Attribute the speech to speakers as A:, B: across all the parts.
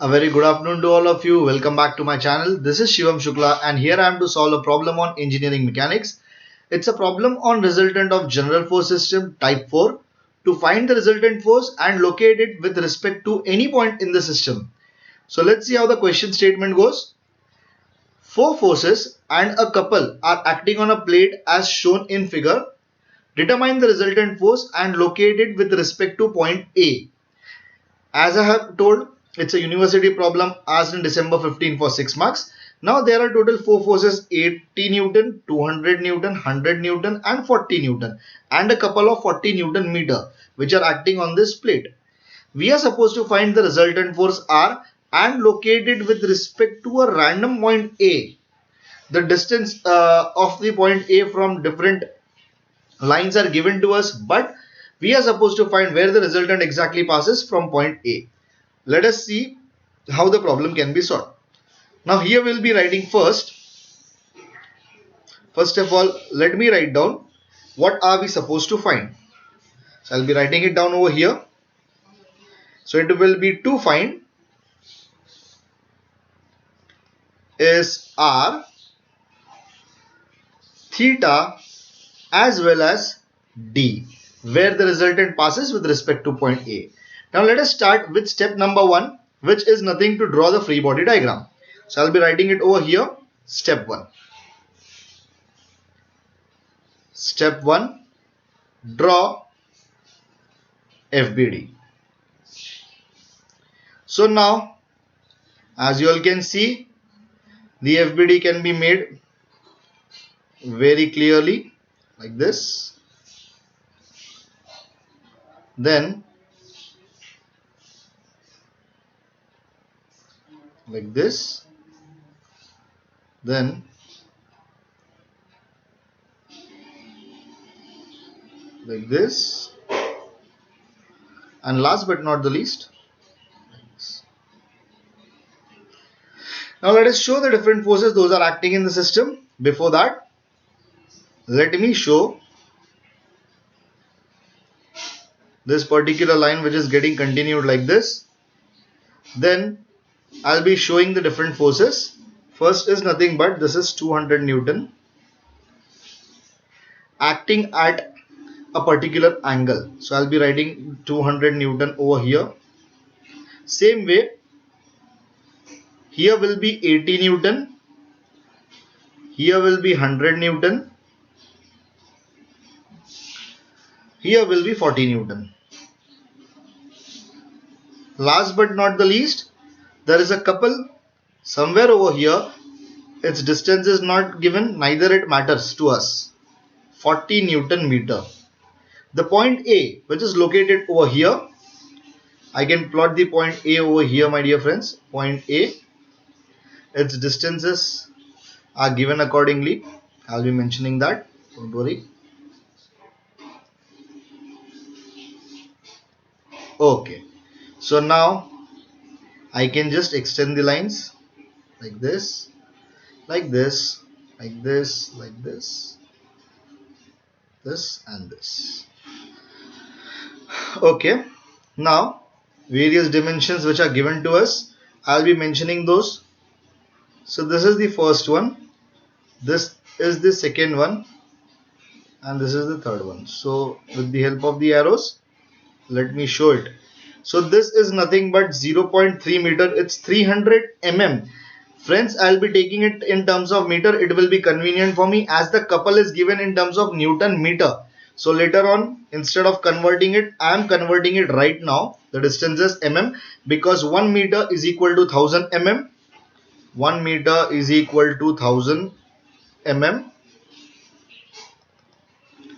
A: A very good afternoon to all of you. Welcome back to my channel. This is Shivam Shukla and here I am to solve a problem on engineering mechanics. It's a problem on resultant of general force system type 4 to find the resultant force and locate it with respect to any point in the system. So let's see how the question statement goes. Four forces and a couple are acting on a plate as shown in figure. Determine the resultant force and locate it with respect to point A. As I have told, it's a university problem asked in December 15 for 6 marks. Now there are total 4 forces: 80 Newton, 200 Newton, 100 Newton and 40 Newton and a couple of 40 Newton meter which are acting on this plate. We are supposed to find the resultant force R and locate it with respect to a random point A. The distance of the point A from different lines are given to us, but we are supposed to find where the resultant exactly passes from point A. Let us see how the problem can be solved. Now here we'll be writing first of all, let me write down what are we supposed to find. So I'll be writing it down over here. So it will be to find is R, theta as well as D, where the resultant passes with respect to point A. Now let us start with step number 1, which is nothing to draw the free body diagram. So I'll be writing it over here. Step 1. Step 1. Draw FBD. So now, as you all can see, the FBD can be made very clearly like this. Then like this. Then like this. And last but not the least, now let us show the different forces those are acting in the system. Before that, let me show this particular line which is getting continued like this. Then I'll be showing the different forces. First is nothing but this is 200 Newton acting at a particular angle. So I'll be writing 200 Newton over here. Same way, here will be 80 Newton. Here will be 100 Newton. Here will be 40 Newton. Last but not the least, there is a couple somewhere over here. Its distance is not given, neither it matters to us. 40 Newton meter. The point A, which is located over here, I can plot the point A over here, my dear friends. Point A, its distances are given accordingly. I'll be mentioning that, don't worry. Okay, so now I can just extend the lines like this, like this, like this, like this, this and this. Okay, now various dimensions which are given to us, I'll be mentioning those. So this is the first one, this is the second one, and this is the third one. So with the help of the arrows, let me show it. So this is nothing but 0.3 meter. It's 300 mm. Friends, I'll be taking it in terms of meter. It will be convenient for me as the couple is given in terms of Newton meter. So later on, instead of converting it, I am converting it right now. The distance is mm because 1 meter is equal to 1000 mm. 1 meter is equal to 1000 mm.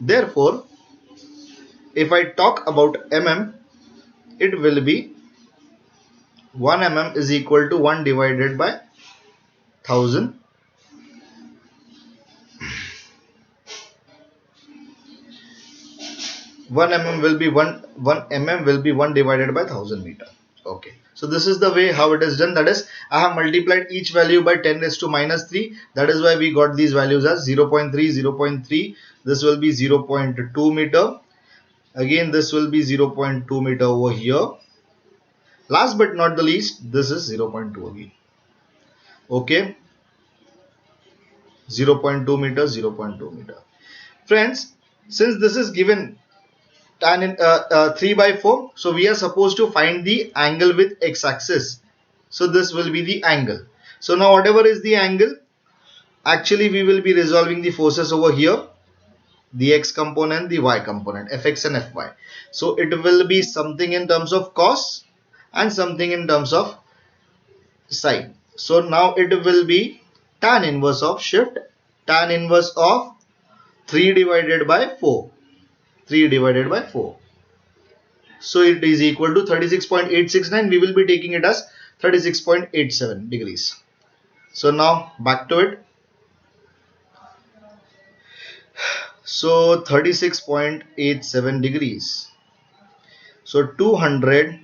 A: Therefore, if I talk about mm, it will be 1 mm is equal to 1 divided by 1000. 1 mm will be 1 mm will be 1 divided by 1000 meter. Okay, so this is the way how it is done. That is, I have multiplied each value by 10 raised to minus 3. That is why we got these values as 0.3, 0.3. This will be 0.2 meter. Again, this will be 0.2 meter over here. Last but not the least, this is 0.2 again. Okay, 0.2 meter, 0.2 meter. Friends, since this is given tan in 3 by 4, so we are supposed to find the angle with x-axis. So this will be the angle. So now whatever is the angle, actually we will be resolving the forces over here, the x component, the y component, fx and fy. So it will be something in terms of cos and something in terms of sine. So now it will be tan inverse of shift, tan inverse of 3 divided by 4. 3 divided by 4. So it is equal to 36.869. We will be taking it as 36.87 degrees. So now back to it. So 36.87 degrees. So 200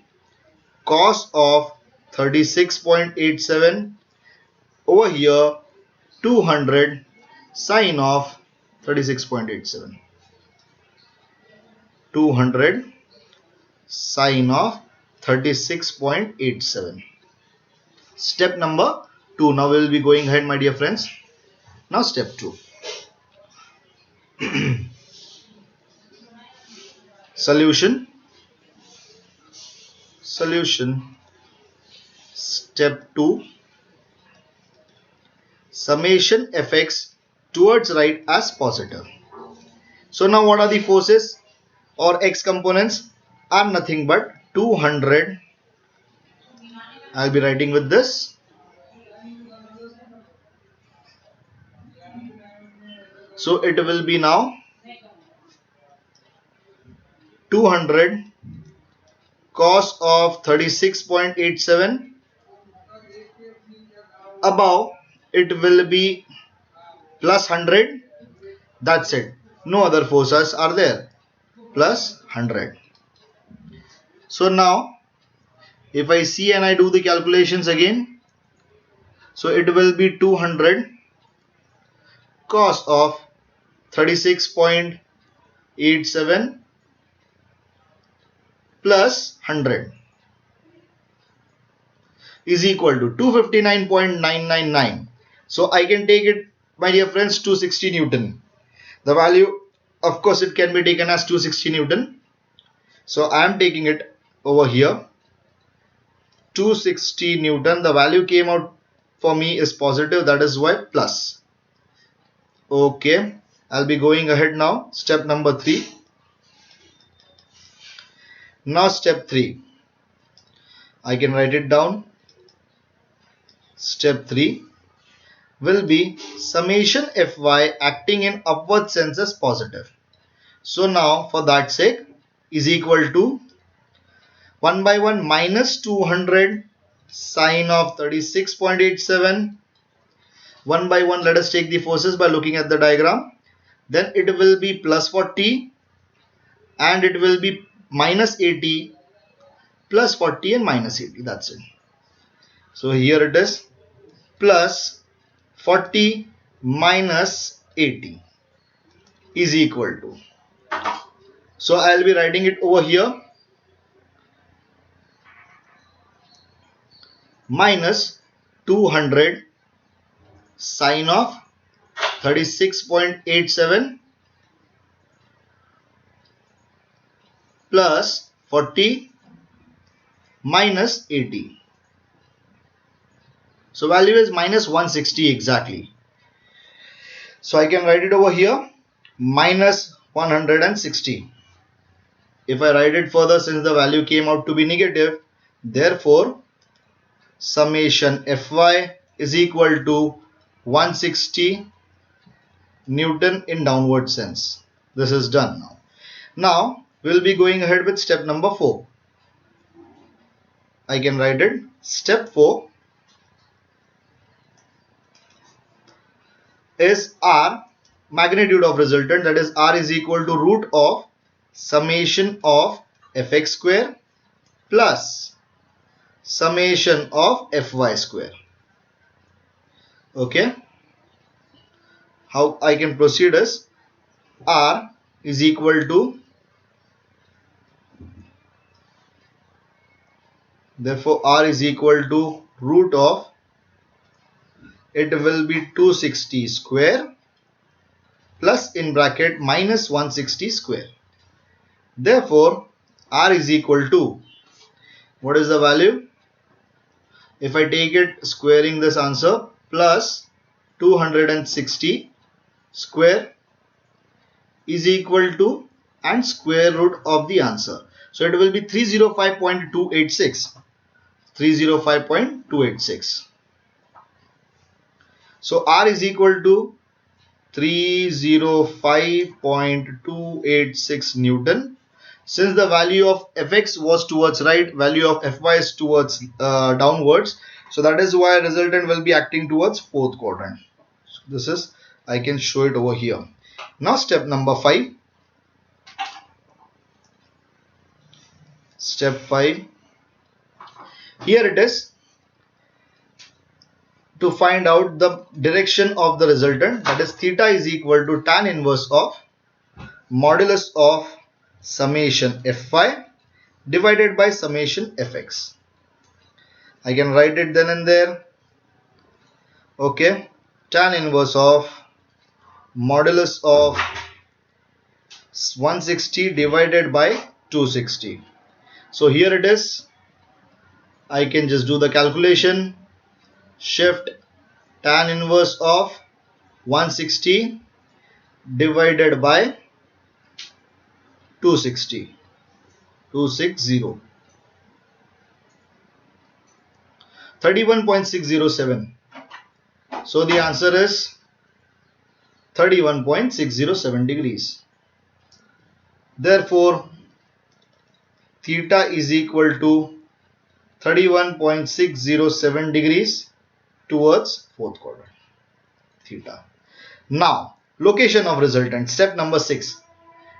A: cos of 36.87 over here, 200 sine of 36.87. 200 sine of 36.87. Step number 2. Now we will be going ahead, my dear friends. Now step 2. Solution. Step 2. Summation fx towards right as positive. So now what are the forces or x components? Are nothing but 200. I'll be writing with this. So it will be now 200 cos of 36.87. Above it will be plus 100. That's it. No other forces are there. Plus 100. So now if I see and I do the calculations again, so it will be 200 cos of 36.87 plus 100 is equal to 259.999. So I can take it, my dear friends, 260 Newton. The value, of course, it can be taken as 260 Newton. So I am taking it over here. 260 Newton. The value came out for me is positive. That is why plus. Okay. I'll be going ahead now. Step number 3. Now step 3. I can write it down. Step 3 will be summation fy acting in upward sense as positive. So now for that sake is equal to 1 by 1 minus 200 sine of 36.87. 1 by 1, let us take the forces by looking at the diagram. Then it will be plus 40 and it will be minus 80, plus 40 and minus 80. That's it. So here it is plus 40 minus 80 is equal to. So I'll be writing it over here. Minus 200 sine of 36.87 plus 40 minus 80. So value is minus 160 exactly. So I can write it over here minus 160. If I write it further, since the value came out to be negative, therefore summation fy is equal to 160 Newton in downward sense. This is done now. Now we'll be going ahead with step number 4. I can write it. Step 4 is R, magnitude of resultant, that is R is equal to root of summation of fx square plus summation of fy square. Okay. How I can proceed is R is equal to Therefore R is equal to root of, it will be 260 square plus in bracket minus 160 square. Therefore R is equal to, what is the value? If I take it squaring this answer, plus 260 square is equal to and square root of the answer. So it will be 305.286. 305.286. So R is equal to 305.286 Newton. Since the value of Fx was towards right, value of Fy is towards downwards. So that is why resultant will be acting towards fourth quadrant. So this is, I can show it over here. Now step number 5. Step 5. Here it is. To find out the direction of the resultant, that is theta is equal to tan inverse of modulus of summation Fy divided by summation Fx. I can write it then and there. Okay, tan inverse of modulus of 160 divided by 260. So here it is. I can just do the calculation. Shift tan inverse of 160 divided by 260. 31.607. So the answer is 31.607 degrees. Therefore theta is equal to 31.607 degrees towards fourth quadrant. Theta. Now location of resultant, step number 6.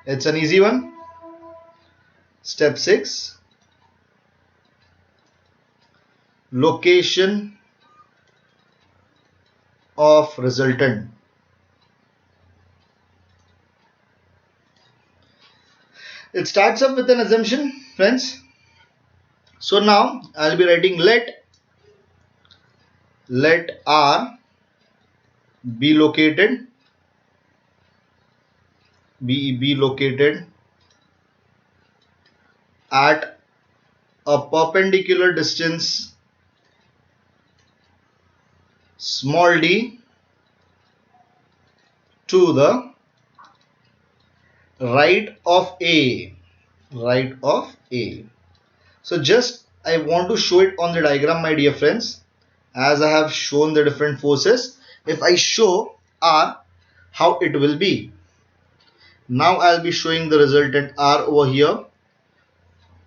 A: It's an easy one. Step 6. Location of resultant. It starts up with an assumption, friends. So now I'll be writing let R be located at a perpendicular distance small d to the right of A. So just I want to show it on the diagram, my dear friends, as I have shown the different forces. If I show R, how it will be. Now I'll be showing the resultant R over here.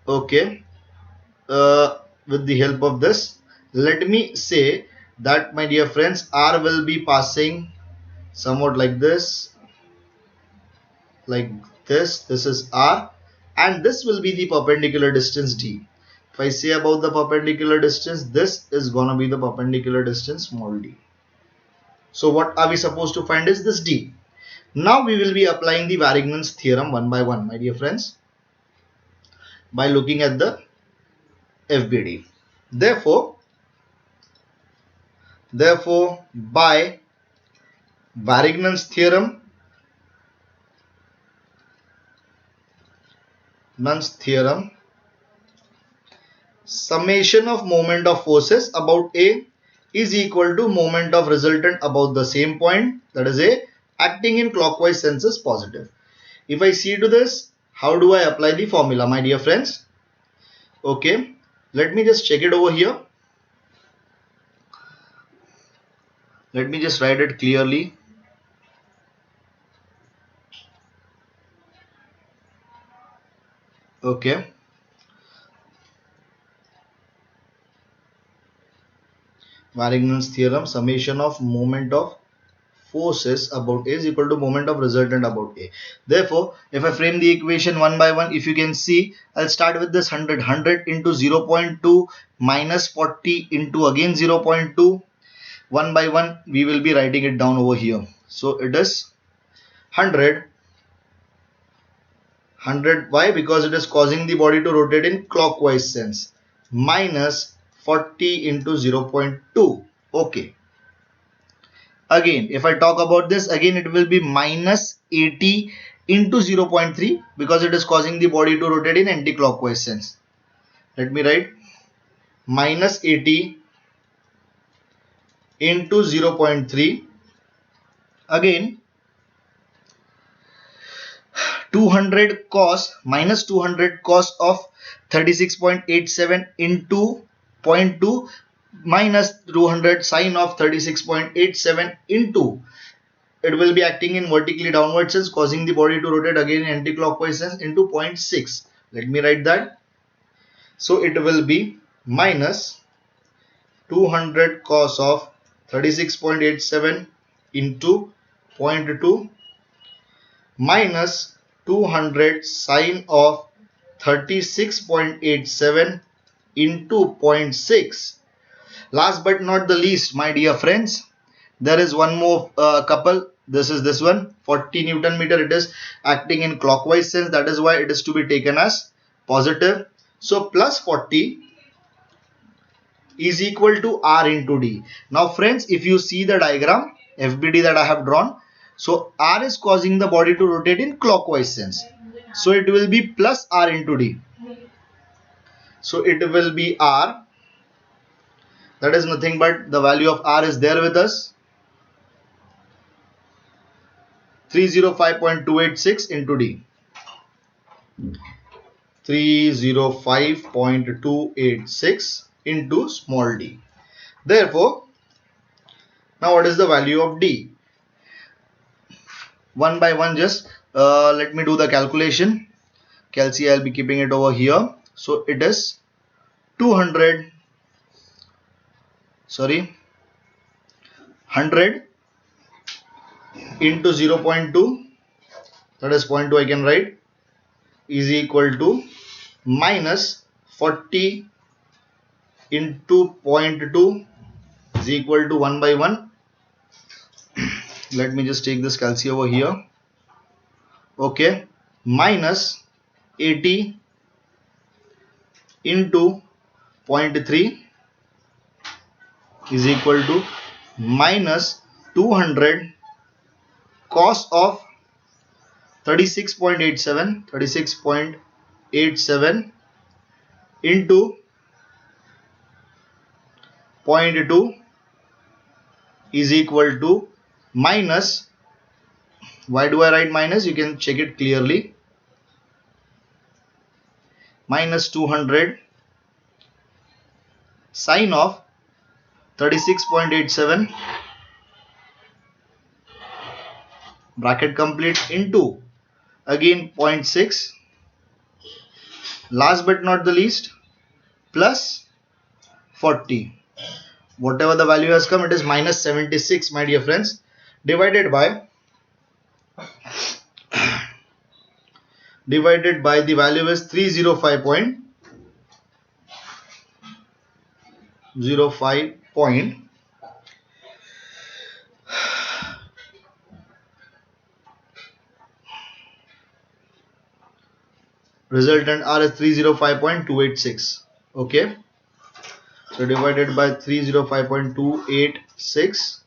A: Okay, with the help of this, let me say that, my dear friends, R will be passing somewhat like this, this is R, and this will be the perpendicular distance D. If I say about the perpendicular distance, this is gonna be the perpendicular distance small d. So what are we supposed to find is this D. Now we will be applying the Varignon's theorem one by one, my dear friends, by looking at the FBD. Therefore by Varignon's theorem, summation of moment of forces about A is equal to moment of resultant about the same point, that is A, acting in clockwise sense is positive. If I see to this, how do I apply the formula, my dear friends? Okay, let me just check it over here. Let me just write it clearly. Okay, Varignon's theorem, summation of moment of forces about A is equal to moment of resultant about A. Therefore, if I frame the equation one by one, if you can see, I'll start with this 100 into 0.2 minus 40 into again 0.2. One by one, we will be writing it down over here. So it is 100. Why? Because it is causing the body to rotate in clockwise sense. minus 40 into 0.2. Okay. Again, if I talk about this, again it will be minus 80 into 0.3 because it is causing the body to rotate in anti-clockwise sense. Let me write minus 80 into 0.3. Again, 200 cos minus 200 cos of 36.87 into zero point 0.2 minus 200 sine of 36.87 into, it will be acting in vertically downward sense, causing the body to rotate again in anti-clockwise sense into 0.6. Let me write that. So it will be minus 200 cos of 36.87 into zero point 0.2 minus 200 sine of 36.87 into zero point 0.6. Last but not the least, my dear friends, there is one more couple. This is this one, 40 Newton meter. It is acting in clockwise sense. That is why it is to be taken as positive. So plus 40 is equal to R into D. Now friends, if you see the diagram FBD that I have drawn, so R is causing the body to rotate in clockwise sense. So it will be plus R into D. So it will be R. That is nothing but the value of R is there with us. 305.286 into D. 305.286 into small d. Therefore, now what is the value of D? One by one, just let me do the calculation. Calci, I'll be keeping it over here. So it is 100 into 0.2, that is 0.2 I can write, is equal to minus 40 into 0.2 is equal to 1 by 1. Let me just take this calci over here. Okay, minus 80 into 0.3 is equal to minus 200 cos of 36.87 into zero point 0.2 is equal to minus, why do I write minus? You can check it clearly. Minus 200 sine of 36.87 bracket complete into again 0.6. Last but not the least, plus 40. Whatever the value has come, it is minus 76, my dear friends, divided by the value is 305.05 point. Resultant R is 305.286. Okay, so divided by 305.286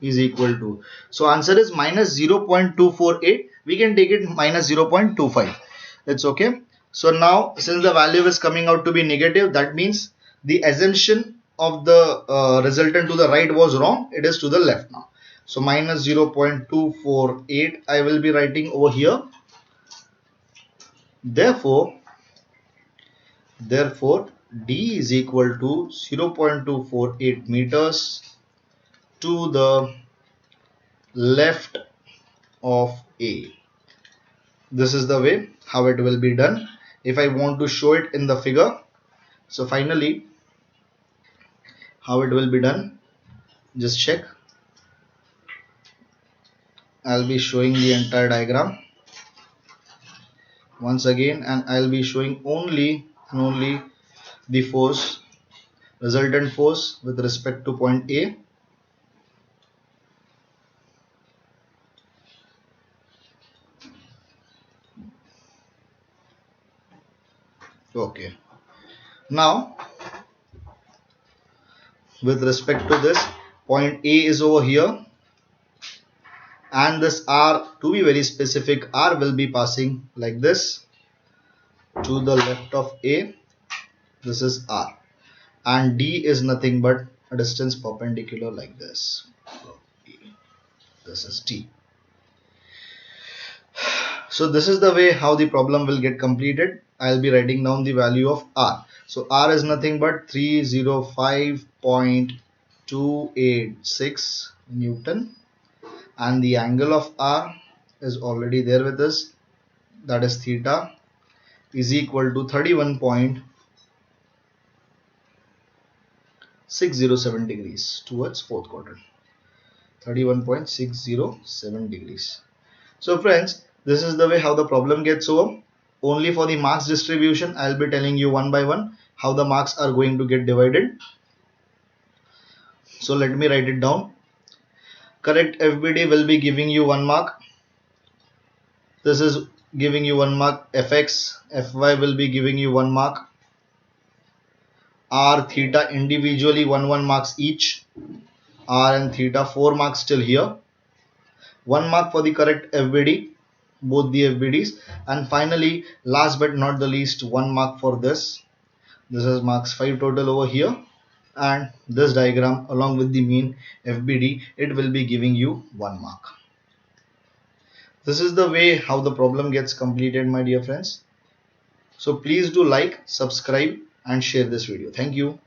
A: is equal to, so answer is minus 0.248. We can take it minus 0.25. It's okay. So now since the value is coming out to be negative, that means the assumption of the resultant to the right was wrong. It is to the left now. So minus 0.248 I will be writing over here. Therefore D is equal to 0.248 meters to the left of A. This is the way how it will be done. If I want to show it in the figure, so finally how it will be done, just check. I'll be showing the entire diagram once again, and I'll be showing only the force, resultant force with respect to point A. Okay, now with respect to this. Point A is over here, and this R, to be very specific, R will be passing like this to the left of A. This is R, and D is nothing but a distance perpendicular like this. This is D. So this is the way how the problem will get completed. I'll be writing down the value of R. So R is nothing but 305.286 Newton, and the angle of R is already there with us, that is theta, is equal to 31.607 degrees towards fourth quadrant. 31.607 degrees. So friends, this is the way how the problem gets over. Only for the marks distribution, I'll be telling you one by one how the marks are going to get divided. So let me write it down. Correct FBD will be giving you 1 mark. This is giving you 1 mark. FX, FY will be giving you 1 mark. R, theta individually 1 marks each. R and theta 4 marks still here. 1 mark for the correct FBD, both the FBDs, and finally last but not the least 1 mark for this. This is marks 5 total over here, and this diagram along with the mean FBD, it will be giving you 1 mark. This is the way how the problem gets completed, my dear friends. So please do like, subscribe and share this video. Thank you.